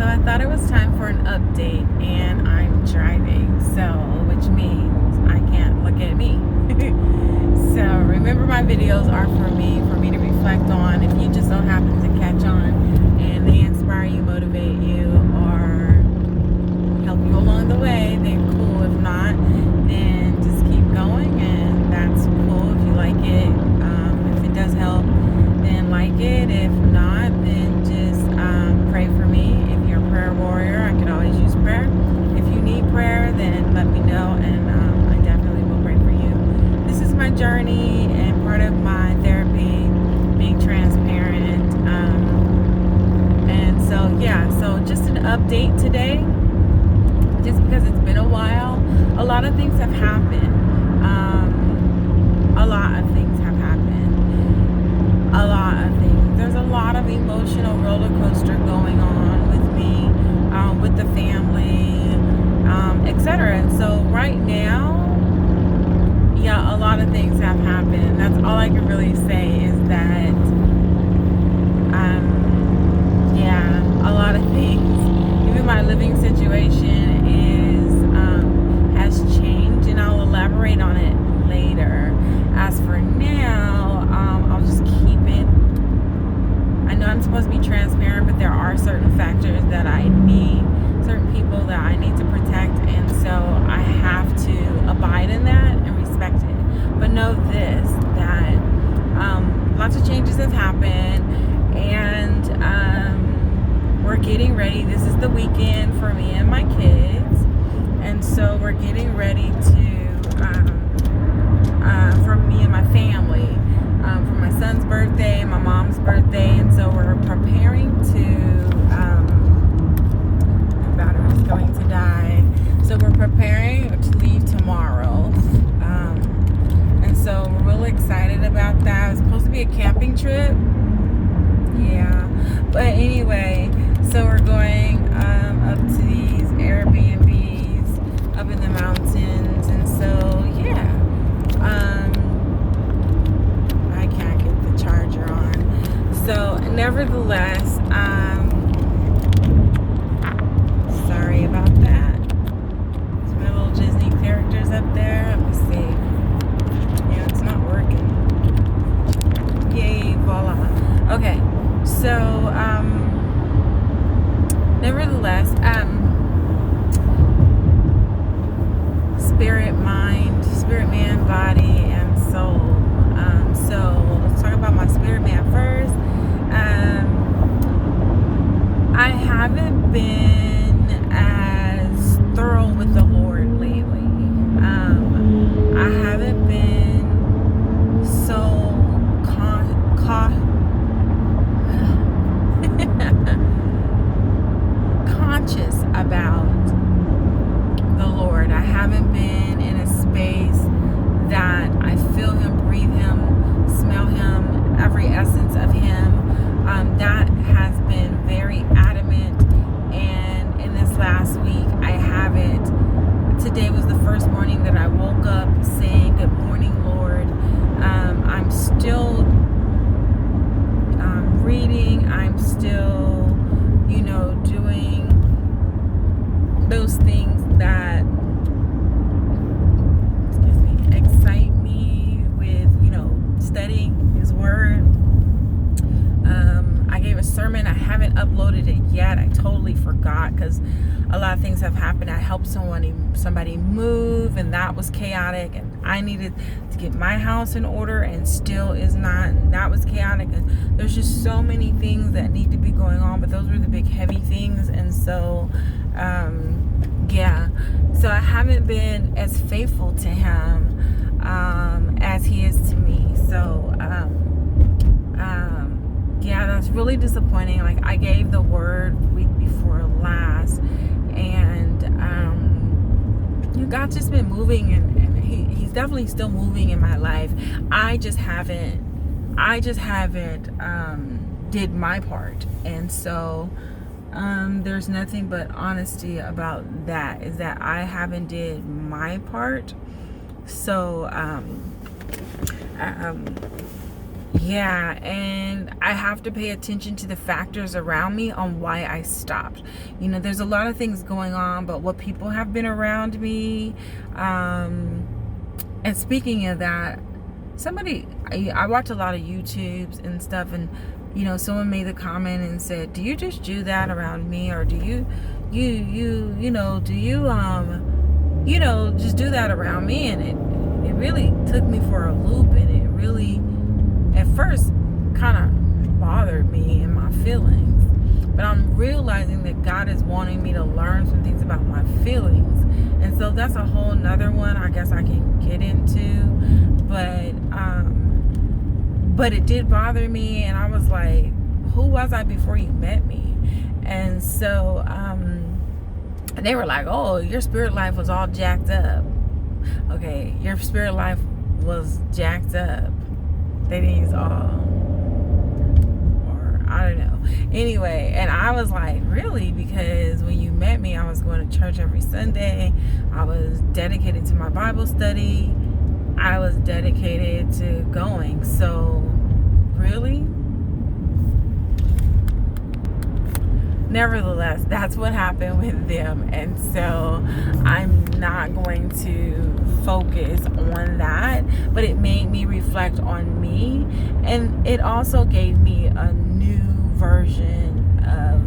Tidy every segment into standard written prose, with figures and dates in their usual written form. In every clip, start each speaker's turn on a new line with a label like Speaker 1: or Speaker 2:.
Speaker 1: I thought it was time for an update, and I'm driving, so which means I can't look at me. So remember, my videos are for me to reflect on. If you just don't happen to catch on and they inspire you, motivate you, or help you along the way, then cool. If not, then just keep going, and that's cool. If you like it, if it does help, then like it. If not, then just pray for me. If you're a prayer warrior, I could always use prayer. If you need prayer, then let me know, and I definitely will pray for you. This is my journey and part of my therapy, being transparent. And so, yeah, so just an update today, just because it's been a while. A lot of things have happened. A lot of things have happened. A lot of things. There's a lot of emotional roller coaster going on with me, with the family, etc. And so right now, yeah, a lot of things have happened. That's all I can really say is that, yeah, a lot of things. Even my living situation has changed, and I'll elaborate on it later. As for now, I'll just keep it. I know I'm supposed to be transparent, but there are certain factors that I need, certain people that I need to protect, and so I have to abide in that and respect it. But know this, that lots of changes have happened, and we're getting ready. This is the weekend for me and my kids, and so we're getting ready to for me and my family, for my son's birthday, my mom's birthday, and so we're preparing to, my battery's going to die, so we're preparing to leave tomorrow, and so we're really excited about that. It's supposed to be a camping trip, yeah, but anyway, so we're going up to these Airbnbs up in the mountains, and so yeah, I can't get the charger on. So nevertheless, sorry about that. It's my little Disney characters up there. Let me see. Yeah, it's not working. Yay, voila. Okay, so nevertheless, spirit, man, body, and soul. So let's talk about my spirit man first. I haven't been as thorough with the Lord lately. I haven't been so conscious about the Lord. I haven't been in a space that I feel Him, breathe Him, smell Him, every essence of Him. That has been very adamant, and in this last week I haven't. Today was the first morning that I woke up saying, "Good morning, Lord." I'm still reading. I'm still, doing those things that, excite me with, studying His Word. I gave a sermon. I haven't uploaded it yet. I totally forgot because a lot of things have happened. I helped somebody move, and that was chaotic, and I needed to get my house in order, and still is not, and that was chaotic, and there's just so many things that need to be going on, but those were the big heavy things, and so yeah, so I haven't been as faithful to Him as He is to me. So yeah, that's really disappointing. Like, I gave the word week before last, and God's just been moving, and He's definitely still moving in my life. I just haven't did my part, and so there's nothing but honesty about that, is that I haven't did my part. So Yeah, and I have to pay attention to the factors around me on why I stopped. There's a lot of things going on, but what people have been around me. And speaking of that, I watch a lot of YouTubes and stuff, and someone made the comment and said, "Do you just do that around me, or do you just do that around me?" And it really took me for a loop, and it really at first kind of bothered me in my feelings. But I'm realizing that God is wanting me to learn some things about my feelings. And so that's a whole nother one I guess I can get into. But it did bother me, and I was like, who was I before you met me? And so they were like, oh, your spirit life was all jacked up. Okay, your spirit life was jacked up. They didn't use all, or I don't know. Anyway, and I was like, really? Because when you met me, I was going to church every Sunday. I was dedicated to my Bible study. I was dedicated to going. So, really? Nevertheless, that's what happened with them. And so I'm not going to focus on that, but it made me reflect on me, and it also gave me a new version of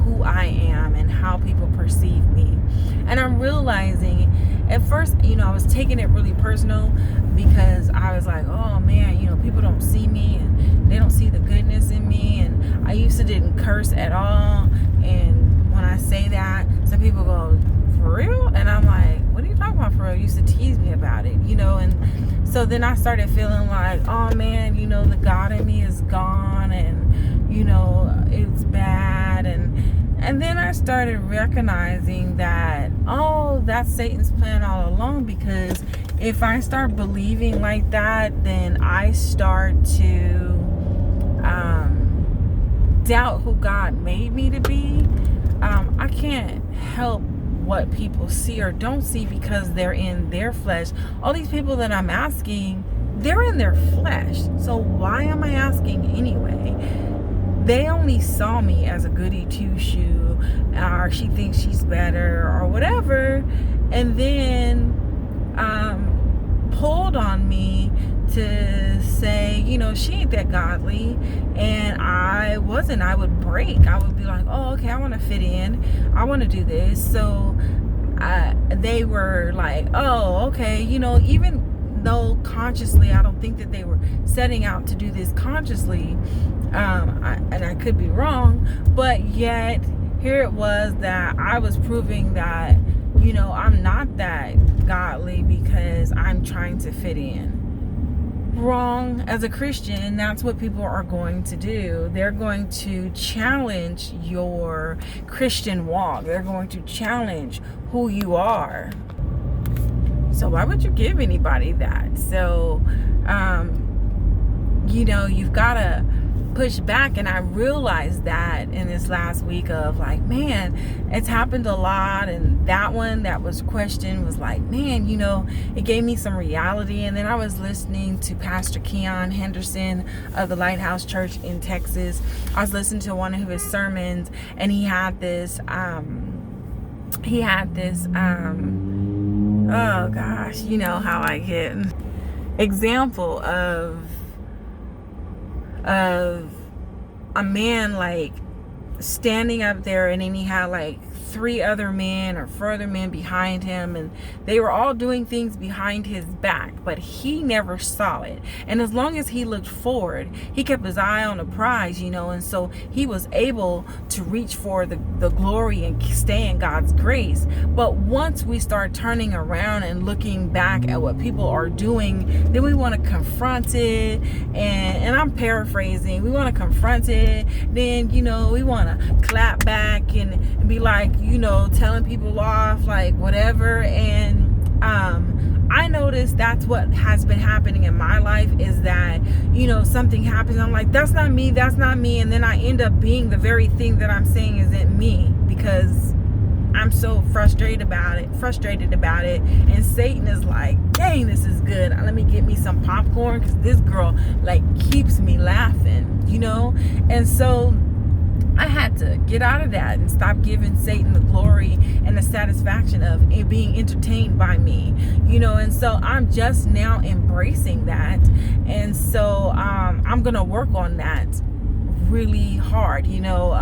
Speaker 1: who I am and how people perceive me. And I'm realizing at first, I was taking it really personal, because I was like, oh man, people don't see me, and they don't see the goodness in me. And I used to didn't curse at all. And when I say that, some people go, for real? And I'm like, what are you talking about for real? You used to tease me about it, and so then I started feeling like, oh man, the God in me is gone, and it's bad. And then I started recognizing that, oh, that's Satan's plan all along, because if I start believing like that, then I start to doubt who God made me to be. I can't help what people see or don't see, because they're in their flesh. All these people that I'm asking, they're in their flesh. So why am I asking anyway? They only saw me as a goody two-shoe, or she thinks she's better, or whatever, and then pulled on me to say, she ain't that godly. And I wasn't. I would break. I would be like, oh, okay, I want to fit in. I want to do this. So they were like, oh, okay, even though consciously, I don't think that they were setting out to do this consciously. And I could be wrong, but yet here it was that I was proving that, I'm not that godly because I'm trying to fit in. Wrong. As a Christian, that's what people are going to do. They're going to challenge your Christian walk. They're going to challenge who you are. So why would you give anybody that? So, you've got to push back. And I realized that in this last week of like, man, it's happened a lot. And that one that was questioned was like, man, it gave me some reality. And then I was listening to Pastor Keon Henderson of the Lighthouse Church in Texas. I was listening to one of his sermons, and he had this oh gosh, how I get example of a man like standing up there, and then he had like 3 other men or 4 other men behind him, and they were all doing things behind his back, but he never saw it. And as long as he looked forward, he kept his eye on the prize, and so he was able to reach for the glory and stay in God's grace. But once we start turning around and looking back at what people are doing, then we want to confront it, and I'm paraphrasing, we want to confront it, then we want to clap back and be like, telling people off, like whatever. And I noticed that's what has been happening in my life, is that something happens, I'm like, that's not me, and then I end up being the very thing that I'm saying isn't me, because I'm so frustrated about it. And Satan is like, dang, this is good. Let me get me some popcorn, because this girl like keeps me laughing, you know? And so I had to get out of that and stop giving Satan the glory and the satisfaction of it being entertained by me, you know. And so I'm just now embracing that. And so I'm going to work on that really hard, you know,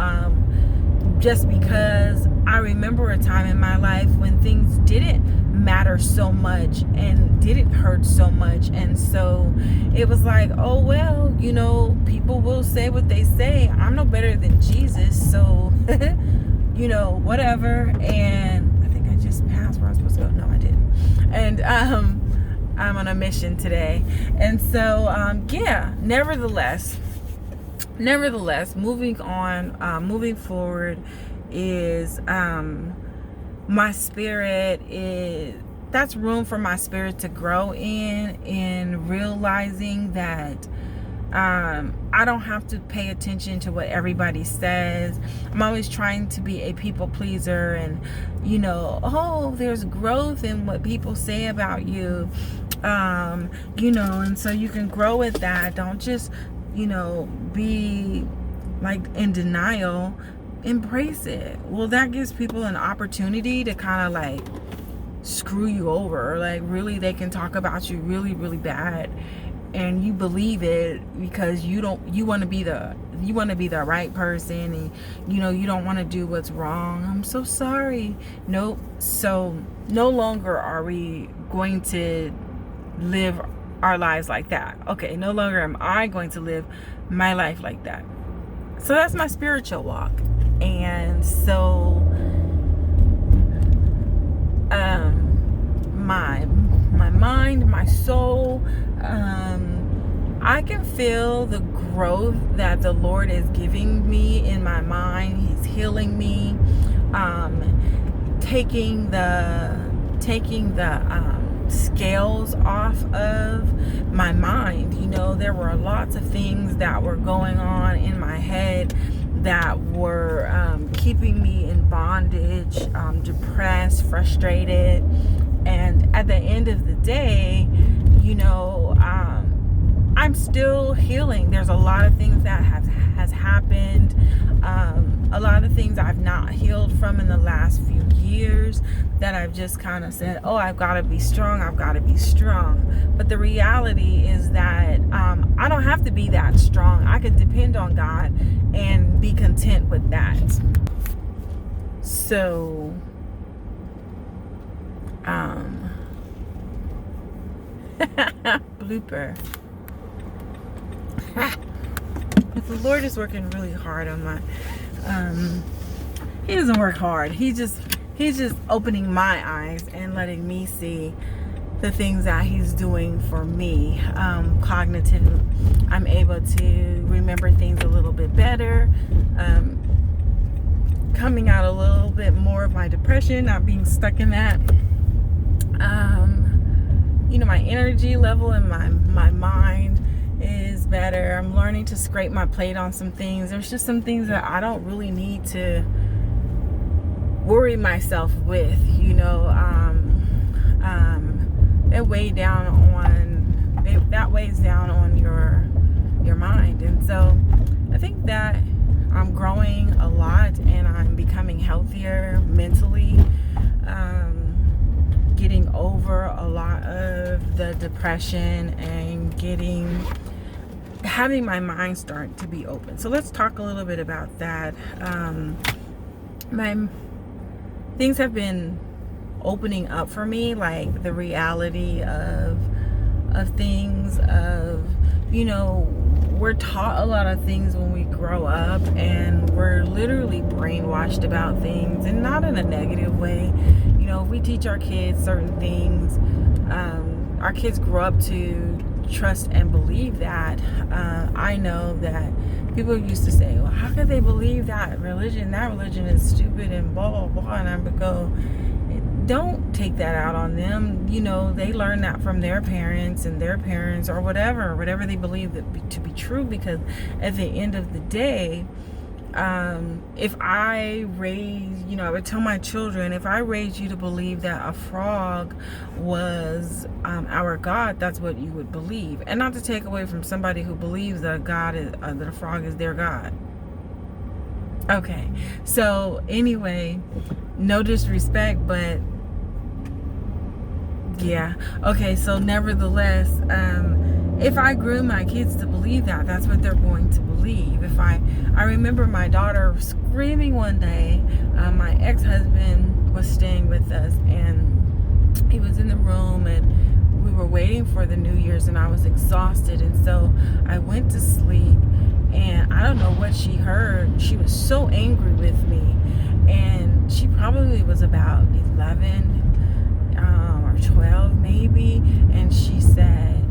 Speaker 1: just because I remember a time in my life when things didn't matter so much and didn't hurt so much. And so it was like, oh, well, you know, people will say what they say. I'm no better than Jesus. So, you know, whatever. And I think I just passed where I was supposed to go. No, I didn't. And I'm on a mission today. And so, yeah, nevertheless, moving on, moving forward is my spirit is, that's room for my spirit to grow in realizing that I don't have to pay attention to what everybody says. I'm always trying to be a people pleaser, and you know, oh, there's growth in what people say about you, you know, and so you can grow with that. Don't just, you know, be like in denial. Embrace it. Well, that gives people an opportunity to kind of like screw you over. Like, really, they can talk about you really, really bad, and you believe it because you want to be the right person, and you know, you don't want to do what's wrong. I'm so sorry. Nope. So no longer are we going to live our lives like that. Okay, no longer am I going to live my life like that. So that's my spiritual walk. And so my mind, my soul, I can feel the growth that the Lord is giving me in my mind. He's healing me, taking the scales off of my mind. You know, there were lots of things that were going on in my head that were keeping me in bondage, depressed, frustrated. And at the end of the day, you know, I'm still healing. There's a lot of things that has happened, a lot of things I've not healed from in the last few years that I've just kind of said, oh, I've got to be strong. But the reality is that I don't have to be that strong. I can depend on God and be content with that. So blooper. The Lord is working really hard on my he doesn't work hard. He's just opening my eyes and letting me see the things that he's doing for me. Cognitive, I'm able to remember things a little bit better, coming out a little bit more of my depression, not being stuck in that. You know, my energy level and my mind is better. I'm learning to scrape my plate on some things. There's just some things that I don't really need to worry myself with, you know. That weighs down on your mind. And so I think that I'm growing a lot, and I'm becoming healthier mentally, getting over a lot of the depression and having my mind start to be open. So let's talk a little bit about that. My things have been opening up for me, like the reality of things, of, you know, we're taught a lot of things when we grow up, and we're literally brainwashed about things, and not in a negative way. You know, if we teach our kids certain things, our kids grow up to trust and believe that. I know that people used to say, well, how could they believe that religion is stupid and blah blah blah, and I would go, don't take that out on them. You know, they learn that from their parents and their parents, or whatever they believe that to be true, because at the end of the day, if I I would tell my children, if I raised you to believe that a frog was our God, that's what you would believe. And not to take away from somebody who believes that that a frog is their God. Okay, so anyway, no disrespect, but yeah. Okay, so nevertheless, if I grew my kids to believe that, that's what they're going to believe. I remember my daughter screaming one day. My ex-husband was staying with us, and he was in the room, and we were waiting for the New Year's, and I was exhausted, and so I went to sleep, and I don't know what she heard. She was so angry with me, and she probably was about 11 or 12 maybe, and she said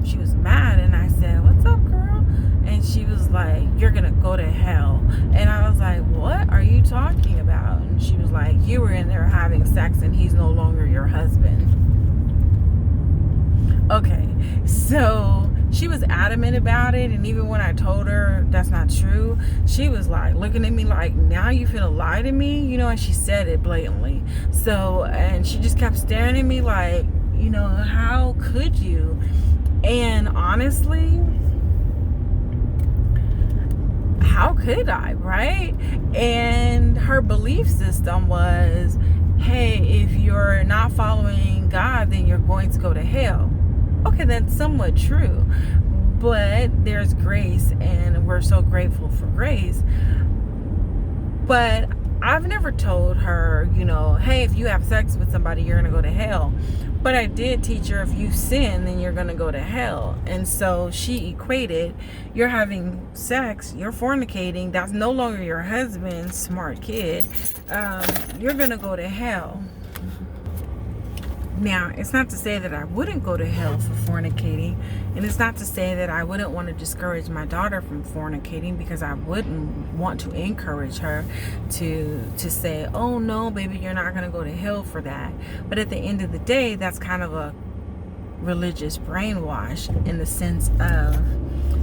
Speaker 1: she was mad, and I said, "What's up, girl?" And she was like, "You're gonna go to hell." And I was like, "What are you talking about?" And she was like, "You were in there having sex, and he's no longer your husband." Okay, so she was adamant about it, and even when I told her that's not true, she was like looking at me like, "Now you finna lie to me?" And she said it blatantly. So, and she just kept staring at me like, how could you? And honestly, how could I, right? And her belief system was, hey, if you're not following God, then you're going to go to hell. Okay, that's somewhat true, but there's grace, and we're so grateful for grace. But I've never told her, hey, if you have sex with somebody, you're going to go to hell. But I did teach her, if you sin, then you're going to go to hell. And so she equated, you're having sex, you're fornicating, that's no longer your husband, smart kid, you're going to go to hell. Now, it's not to say that I wouldn't go to hell for fornicating, and it's not to say that I wouldn't want to discourage my daughter from fornicating, because I wouldn't want to encourage her to say, "Oh no, baby, you're not going to go to hell for that." But at the end of the day, that's kind of a religious brainwash in the sense of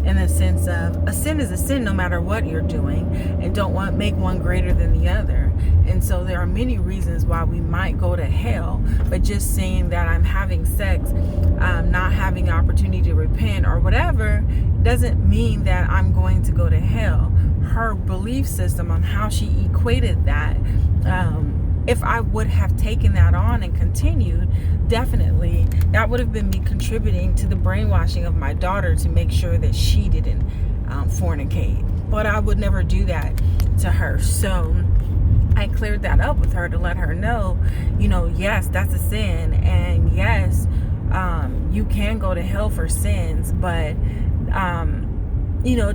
Speaker 1: a sin is a sin no matter what you're doing, and don't make one greater than the other. And so there are many reasons why we might go to hell, but just saying that I'm having sex, not having opportunity to repent or whatever, doesn't mean that I'm going to go to hell. Her belief system on how she equated that, if I would have taken that on and continued, definitely that would have been me contributing to the brainwashing of my daughter to make sure that she didn't fornicate. But I would never do that to her. So I cleared that up with her to let her know, yes, that's a sin, and yes, you can go to hell for sins, but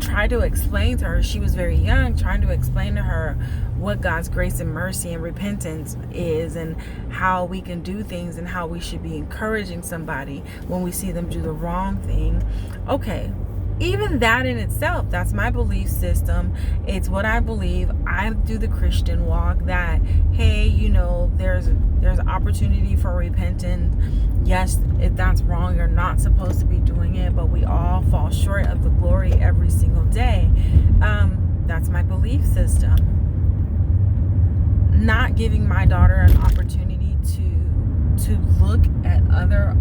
Speaker 1: try to explain to her, she was very young, trying to explain to her what God's grace and mercy and repentance is, and how we can do things, and how we should be encouraging somebody when we see them do the wrong thing. Okay, even that in itself, that's my belief system. It's what I believe. I do the Christian walk that, hey, there's opportunity for repentance. Yes, if that's wrong, you're not supposed to be doing it, but we all fall short of the glory every single day. That's my belief system. Not giving my daughter an opportunity to look at other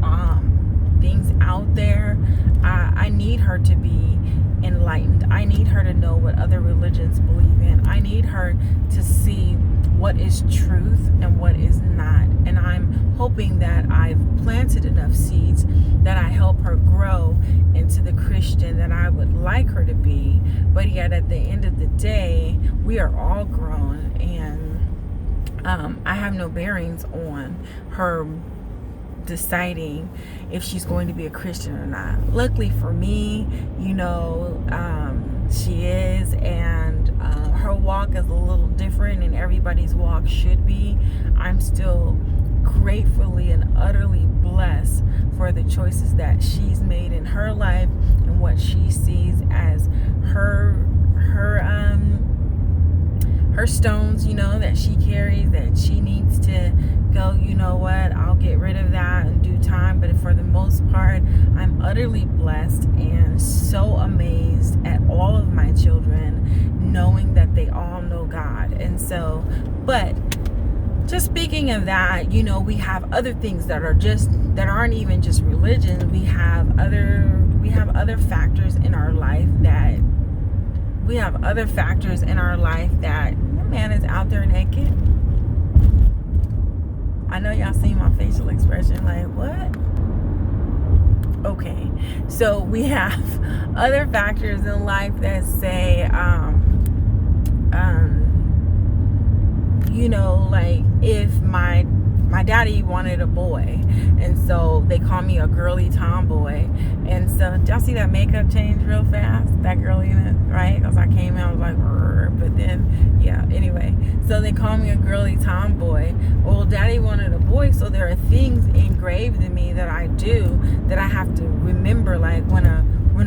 Speaker 1: things out there. I need her to be enlightened. I need her to know what other religions believe in. I need her to see what is truth and what is not. And I'm hoping that I've planted enough seeds that I help her grow into the Christian that I would like her to be. But yet at the end of the day, we are all grown, and I have no bearings on her deciding if she's going to be a Christian or not. Luckily for me, she is, and her walk is a little different, and everybody's walk should be. I'm still gratefully and utterly blessed for the choices that she's made in her life, and what she sees as her her stones, you know, that she carries, that she needs to go, you know what, I'll get rid of that in due time. But for the most part, I'm utterly blessed and so amazed at all of my children, knowing that they all know God. And so, but just speaking of that, you know, we have other things that aren't even just religion. We have other factors in our life that that man is out there naked. I know y'all seen my facial expression, like, what? Okay, so we have other factors in life that say, you know, like if my daddy wanted a boy, and so they call me a girly tomboy. And so y'all see that makeup change real fast, that girliness, right? Because I came out, I was like, but then, yeah, anyway, so they call me a girly tomboy. Well, daddy wanted a boy, so there are things engraved in me that I do that I have to remember, like when a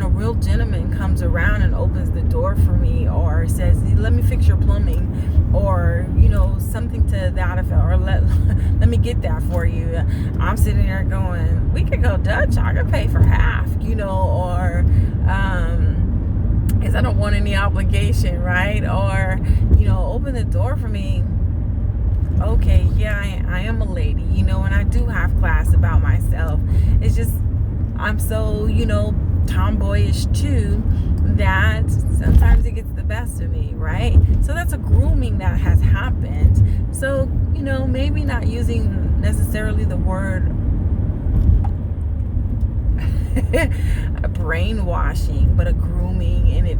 Speaker 1: real gentleman comes around and opens the door for me, or says, let me fix your plumbing, or, you know, something to that effect, or let me get that for you. I'm sitting there going, we could go Dutch, I could pay for half, you know, or because I don't want any obligation, right? Or, you know, open the door for me. Okay, yeah, I am a lady, you know, and I do have class about myself. It's just, I'm so, you know, tomboyish too, that sometimes it gets the best of me, right? So that's a grooming that has happened. So, you know, maybe not using necessarily the word brainwashing, but a grooming, and it